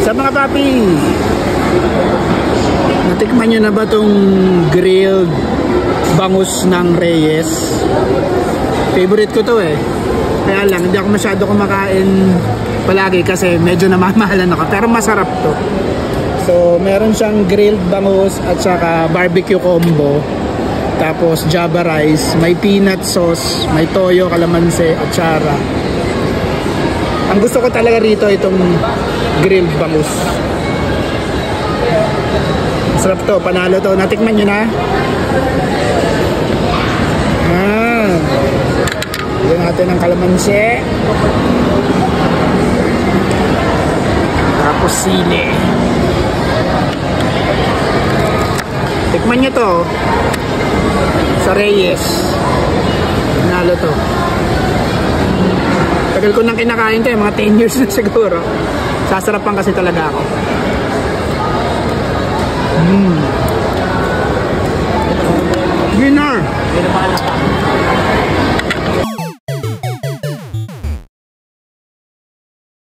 Sa mga papi, natikman nyo na ba tong grilled bangus ng Reyes? Favorite ko to eh. Kaya lang, hindi ako masyado kumakain palagi kasi medyo namamahalan ako. Pero masarap to. So, meron siyang grilled bangus at saka barbecue combo. Tapos java rice, may peanut sauce, may toyo, kalamansi, at sara. Ang gusto ko talaga rito itong grilled bangus. Masarap to, panalo to. Natikman nyo na? Lagyan natin ng kalamansi. Tapos sili. Tikman nyo to. Sa Reyes. Panalo to. Tagal ko nang kinakain to, mga 10 years na siguro. Sasarapan kasi talaga ako. Winner!